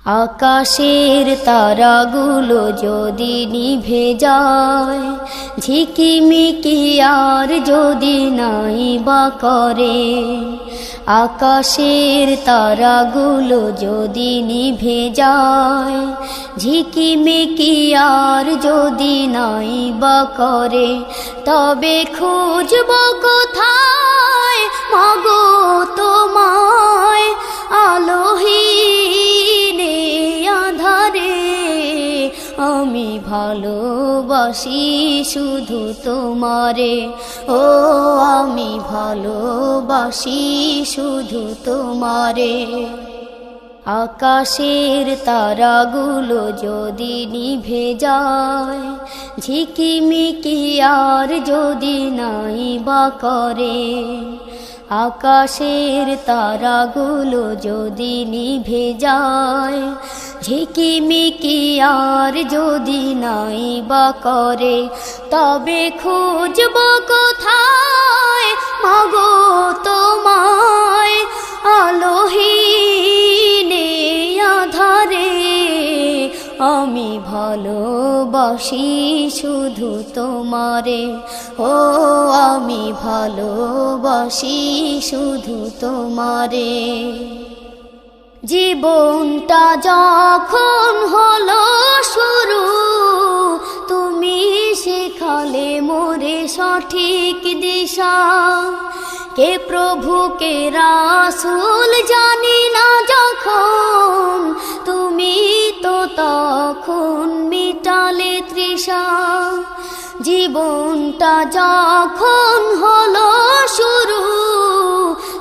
আকাশের তারাগুলো যদি নিভে যায়, ঝিকিমিকি আর যদি নাই বা করে। আকাশের তারাগুলো যদি নিভে যায়, ঝিকিমিকি আর যদি নাই বা করে, তবে খুঁজব কোথায় মাগো তোমায়, আলোহীনে আঁধারে। আমি ভালোবাসি শুধু তোমারে, ও আমি ভালোবাসি শুধু তোমারে। আকাশের তারাগুলো যদি নিভে যায়, ঝিকিমিকি আর যদি নাই বা করে। আকাশের তারাগুলো যদি নিভে যায়, ঝিকিমিকি আর যদি নাই বা করে, তবে খুঁজব কোথায় মাগো তোমায়, আলোহীনে আঁধারে। আমি ভালোবাসি শুধু তোমারে, ও আমি ভালোবাসি শুধু তোমারে। জীবনটা যখন হলো শুরু, তুমি শেখালে মোরে সঠিক দিশা। কে প্রভু কে রাসূল জানি না যখন, তুমি তো তখন মিটালে তৃষা। জীবনটা যখন হলো শুরু,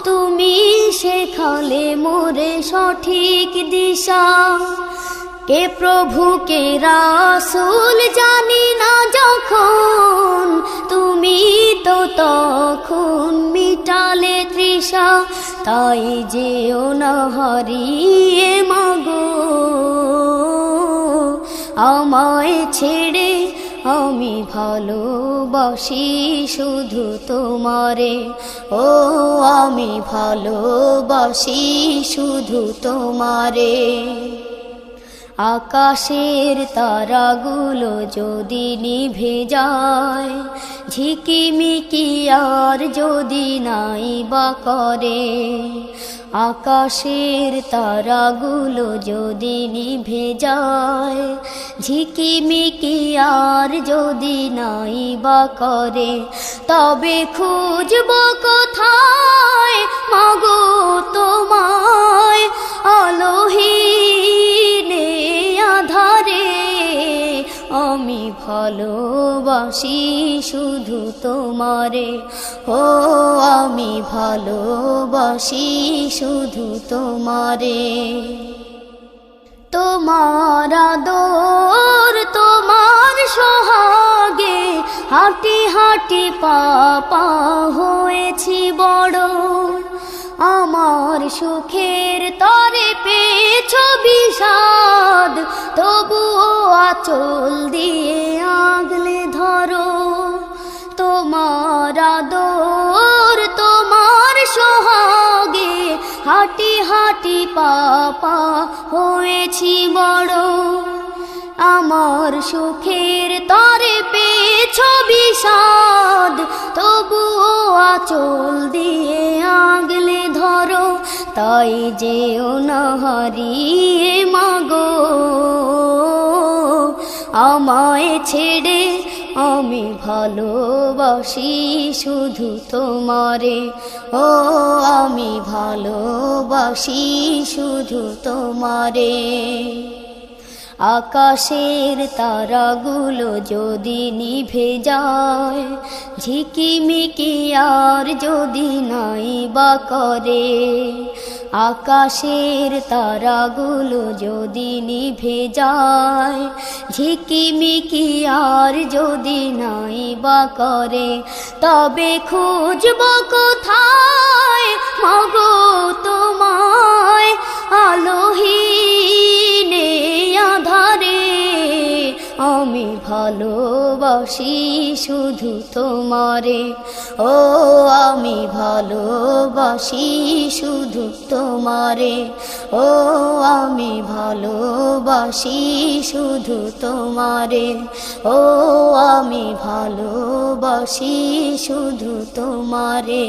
তুমি শেখালে মোরে সঠিক দিশা। কে প্রভু কে রাসূল জানি না যখন, তুমি তো তখন মিটালে তৃষা। তাই যেও না হারিয়ে মাগো আমায় ছেড়ে, আমি ভালোবাসি শুধু তোমারে, ও আমি ভালোবাসি শুধু তোমারে। আকাশের তারাগুলো যদি নিভে যায়, ঝিকিমিকি আর যদি নাই বা করে। আকাশের তারাগুলো যদি নিভে যায়, ঝিকিমিকি আর যদি নাই বা করে, তবে খুঁজব কোথায় মাগো তোমায়, আলোহীনে আঁধারে। আমি ভালোবাসি শুধু তোমারে, ও আমি ভালোবাসি শুধু তোমারে। তোমার আদর তোমার সোহাগে, হাঁটি হাঁটি পা হয়েছি বড়। আমার সুখের তরে পেয়েছো বিষাদ, তবুও আঁচল দিয়ে আগলে ধরো। তোমার আদর তোমার সোহাগে, হাঁটি হাঁটি পা হয়েছি বড়। আমার সুখের তরে পেয়েছো বিষাদ, তবুও আঁচল দিয়ে আগলে ধরো। তাই যেও না হারিয়ে মাগো আমায় ছেড়ে, আমি ভালোবাসি শুধু তোমারে, ও আমি ভালোবাসি শুধু তোমারে। আকাশের তারাগুলো যদি নিভে যায়, ঝিকিমিকি আর যদি নাই বা করে। আকাশের তারাগুলো যদি নিভে যায়, ঝিকিমিকি আর যদি নাই বা করে, তবে খুঁজব কোথায় মাগো তোমায়, আলোহীনে আঁধারে। আমি ভালোবাসি শুধু তোমারে, ও আমি ভালোবাসি শুধু তোমারে, ও আমি ভালোবাসি শুধু তোমারে, ও আমি ভালোবাসি শুধু তোমারে।